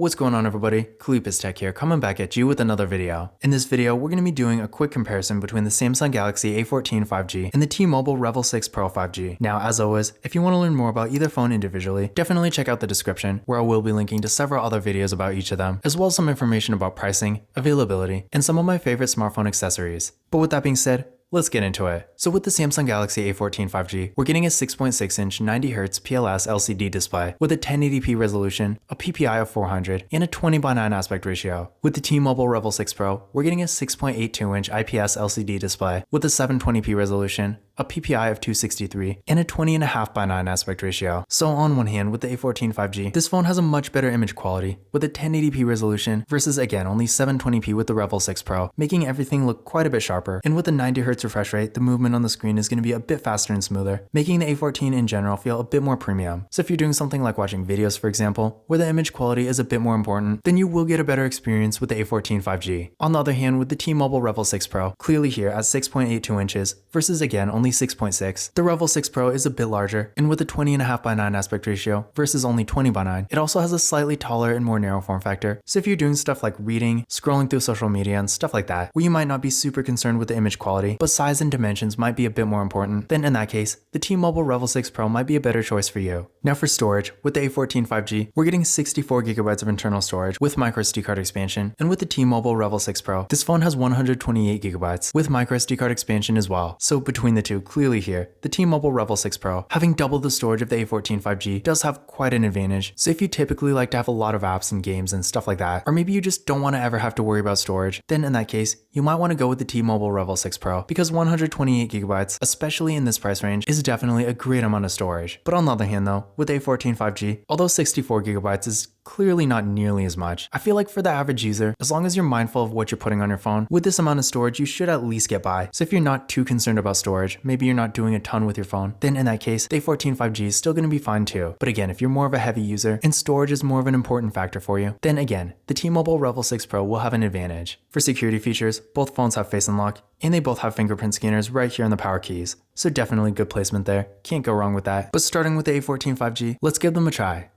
What's going on everybody, Kalipis Tech here, coming back at you with another video. In this video, we're going to be doing a quick comparison between the Samsung Galaxy A14 5G and the T-Mobile Revvl 6 Pro 5G. Now, as always, if you want to learn more about either phone individually, definitely check out the description, where I will be linking to several other videos about each of them, as well as some information about pricing, availability, and some of my favorite smartphone accessories. But with that being said, let's get into it. So with the Samsung Galaxy A14 5G, we're getting a 6.6-inch 90Hz PLS LCD display with a 1080p resolution, a PPI of 400, and a 20:9 aspect ratio. With the T-Mobile Revvl 6 Pro, we're getting a 6.82-inch IPS LCD display with a 720p resolution, a PPI of 263, and a 20.5:9 aspect ratio. So on one hand, with the A14 5G, this phone has a much better image quality with a 1080p resolution versus again only 720p with the Revvl 6 Pro, making everything look quite a bit sharper. And with the 90Hz refresh rate, the movement on the screen is going to be a bit faster and smoother, making the A14 in general feel a bit more premium. So if you're doing something like watching videos, for example, where the image quality is a bit more important, then you will get a better experience with the A14 5G. On the other hand, with the T-Mobile Revvl 6 Pro, clearly here at 6.82 inches versus again only 6.6, the Revvl 6 Pro is a bit larger, and with a 20.5:9 aspect ratio versus only 20:9, it also has a slightly taller and more narrow form factor. So if you're doing stuff like reading, scrolling through social media, and stuff like that, where you might not be super concerned with the image quality, but size and dimensions might be a bit more important, then in that case, the T-Mobile Revvl 6 Pro might be a better choice for you. Now for storage, with the A14 5G, we're getting 64GB of internal storage with microSD card expansion, and with the T-Mobile Revvl 6 Pro, this phone has 128GB with microSD card expansion as well. So between the two, clearly here, the T-Mobile Revvl 6 Pro, having double the storage of the A14 5G, does have quite an advantage. So if you typically like to have a lot of apps and games and stuff like that, or maybe you just don't want to ever have to worry about storage, then in that case, you might want to go with the T-Mobile Revvl 6 Pro, because 128GB, especially in this price range, is definitely a great amount of storage. But on the other hand though, with A14 5G, although 64GB is clearly not nearly as much, I feel like for the average user, as long as you're mindful of what you're putting on your phone, with this amount of storage you should at least get by. So if you're not too concerned about storage, maybe you're not doing a ton with your phone, then in that case, the A14 5G is still going to be fine too. But again, if you're more of a heavy user and storage is more of an important factor for you, then again, the T-Mobile Revvl 6 Pro will have an advantage. For security features, both phones have Face Unlock, and they both have fingerprint scanners right here on the power keys. So definitely good placement there, can't go wrong with that. But starting with the A14 5G, let's give them a try.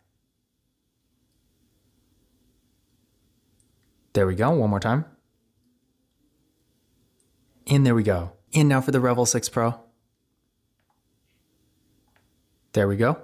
There we go, one more time. And there we go. And now for the Revvl 6 Pro. There we go.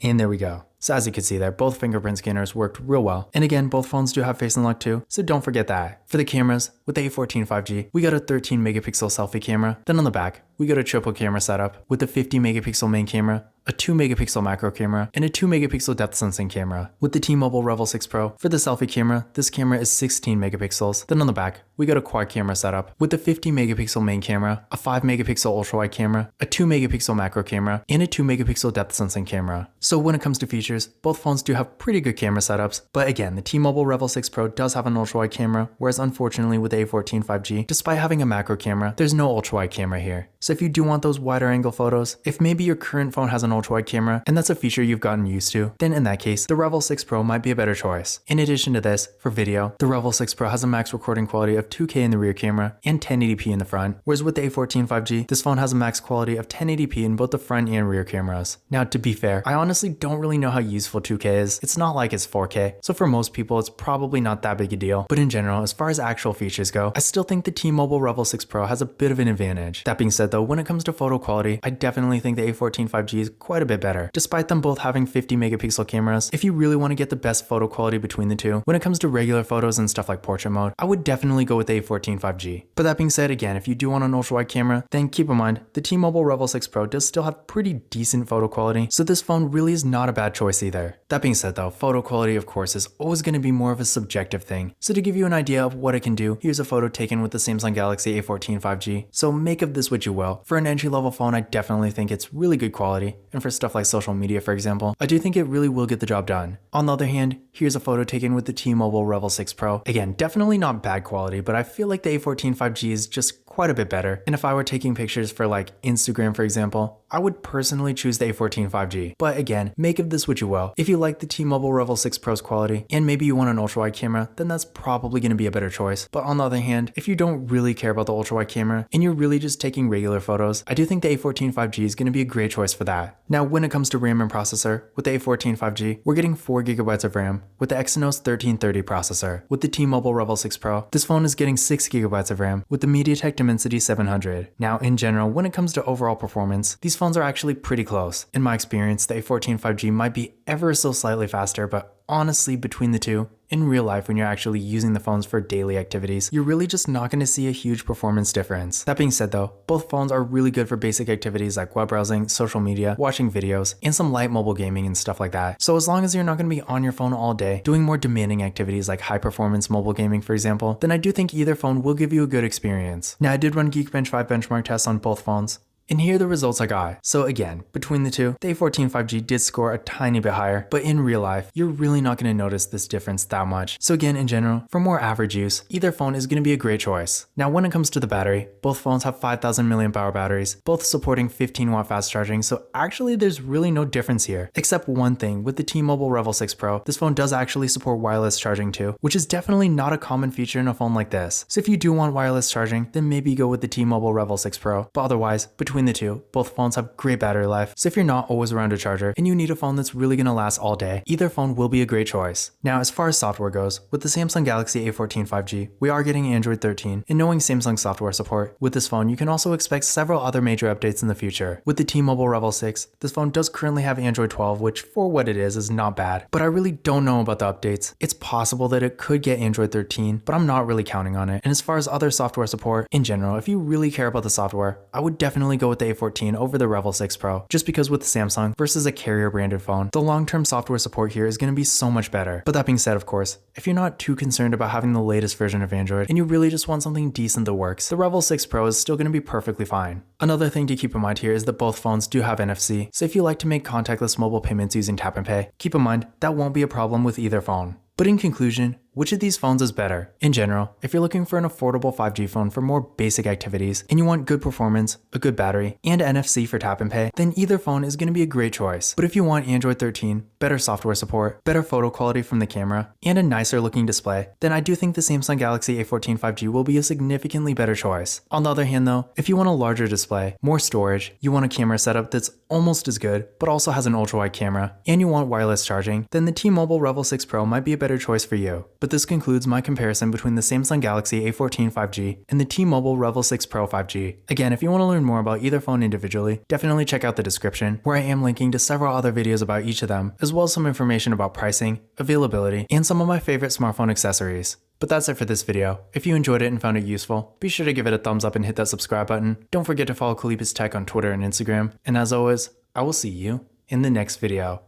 And there we go. So as you can see there, both fingerprint scanners worked real well. And again, both phones do have Face Unlock too, so don't forget that. For the cameras, with the A14 5G, we got a 13 megapixel selfie camera. Then on the back, we got a triple camera setup with a 50 megapixel main camera, a 2 megapixel macro camera, and a 2 megapixel depth sensing camera. With the T-Mobile Revvl 6 Pro, for the selfie camera, this camera is 16 megapixels. Then on the back, we got a quad camera setup with a 50 megapixel main camera, a 5 megapixel ultra wide camera, a 2 megapixel macro camera, and a 2 megapixel depth sensing camera. So when it comes to features, both phones do have pretty good camera setups, but again, the T-Mobile Revvl 6 Pro does have an ultra wide camera, whereas unfortunately with the A14 5G, despite having a macro camera, there's no ultra wide camera here. So if you do want those wider angle photos, if maybe your current phone has an ultra wide camera, and that's a feature you've gotten used to, then in that case, the Revvl 6 Pro might be a better choice. In addition to this, for video, the Revvl 6 Pro has a max recording quality of 2K in the rear camera and 1080p in the front, whereas with the A14 5G, this phone has a max quality of 1080p in both the front and rear cameras. Now to be fair, I honestly don't really know how useful 2K is. It's not like it's 4K, so for most people it's probably not that big a deal. But in general, as far as actual features go, I still think the T-Mobile Revvl 6 Pro has a bit of an advantage. That being said though, when it comes to photo quality, I definitely think the A14 5G is quite a bit better. Despite them both having 50 megapixel cameras, if you really want to get the best photo quality between the two, when it comes to regular photos and stuff like portrait mode, I would definitely go with the A14 5G. But that being said, again, if you do want an ultra wide camera, then keep in mind, the T-Mobile Revvl 6 Pro does still have pretty decent photo quality, so this phone really is not a bad choice either. That being said though, photo quality of course is always going to be more of a subjective thing. So to give you an idea of what it can do, here's a photo taken with the Samsung Galaxy A14 5G. So make of this what you will. For an entry-level phone, I definitely think it's really good quality, and for stuff like social media for example, I do think it really will get the job done. On the other hand, here's a photo taken with the T-Mobile Revvl 6 Pro. Again, definitely not bad quality, but I feel like the A14 5G is just quite a bit better. And if I were taking pictures for like Instagram for example, I would personally choose the A14 5G. But again, make of this what you will. If you like the T-Mobile Revvl 6 Pro's quality, and maybe you want an ultra-wide camera, then that's probably going to be a better choice. But on the other hand, if you don't really care about the ultra-wide camera, and you're really just taking regular photos, I do think the A14 5G is going to be a great choice for that. Now, when it comes to RAM and processor, with the A14 5G, we're getting 4GB of RAM with the Exynos 1330 processor. With the T-Mobile Revvl 6 Pro, this phone is getting 6GB of RAM with the MediaTek Dimensity 700. Now, in general, when it comes to overall performance, these phones are actually pretty close. In my experience, the A14 5G might be ever so slightly faster, but honestly, between the two, in real life when you're actually using the phones for daily activities, you're really just not going to see a huge performance difference. That being said though, both phones are really good for basic activities like web browsing, social media, watching videos, and some light mobile gaming and stuff like that. So as long as you're not going to be on your phone all day, doing more demanding activities like high performance mobile gaming for example, then I do think either phone will give you a good experience. Now I did run Geekbench 5 benchmark tests on both phones, and here are the results I got. So again, between the two, the A14 5G did score a tiny bit higher, but in real life, you're really not going to notice this difference that much. So again, in general, for more average use, either phone is going to be a great choice. Now when it comes to the battery, both phones have 5000 mAh batteries, both supporting 15W fast charging, so actually there's really no difference here. Except one thing, with the T-Mobile Revvl 6 Pro, this phone does actually support wireless charging too, which is definitely not a common feature in a phone like this. So if you do want wireless charging, then maybe go with the T-Mobile Revvl 6 Pro, but otherwise, between the two, both phones have great battery life, so if you're not always around a charger and you need a phone that's really going to last all day, either phone will be a great choice. Now as far as software goes, with the Samsung Galaxy A14 5G, we are getting Android 13, and knowing Samsung software support, with this phone you can also expect several other major updates in the future. With the T-Mobile Revvl 6, this phone does currently have Android 12, which for what it is not bad, but I really don't know about the updates. It's possible that it could get Android 13, but I'm not really counting on it. And as far as other software support, in general, if you really care about the software, I would definitely go with the A14 over the Revvl 6 Pro, just because with Samsung versus a carrier branded phone, the long-term software support here is going to be so much better. But that being said, of course, if you're not too concerned about having the latest version of Android and you really just want something decent that works, the Revvl 6 Pro is still going to be perfectly fine. Another thing to keep in mind here is that both phones do have NFC, so if you like to make contactless mobile payments using tap and pay, keep in mind that won't be a problem with either phone. But in conclusion, which of these phones is better? In general, if you're looking for an affordable 5G phone for more basic activities and you want good performance, a good battery, and NFC for tap and pay, then either phone is going to be a great choice. But if you want Android 13, better software support, better photo quality from the camera, and a nicer looking display, then I do think the Samsung Galaxy A14 5G will be a significantly better choice. On the other hand though, if you want a larger display, more storage, you want a camera setup that's almost as good, but also has an ultra-wide camera, and you want wireless charging, then the T-Mobile Revvl 6 Pro might be a better choice for you. But this concludes my comparison between the Samsung Galaxy A14 5G and the T-Mobile Revvl 6 Pro 5G. Again, if you want to learn more about either phone individually, definitely check out the description, where I am linking to several other videos about each of them, as well as some information about pricing, availability, and some of my favorite smartphone accessories. But that's it for this video. If you enjoyed it and found it useful, be sure to give it a thumbs up and hit that subscribe button. Don't forget to follow Kalipis Tech on Twitter and Instagram. And as always, I will see you in the next video.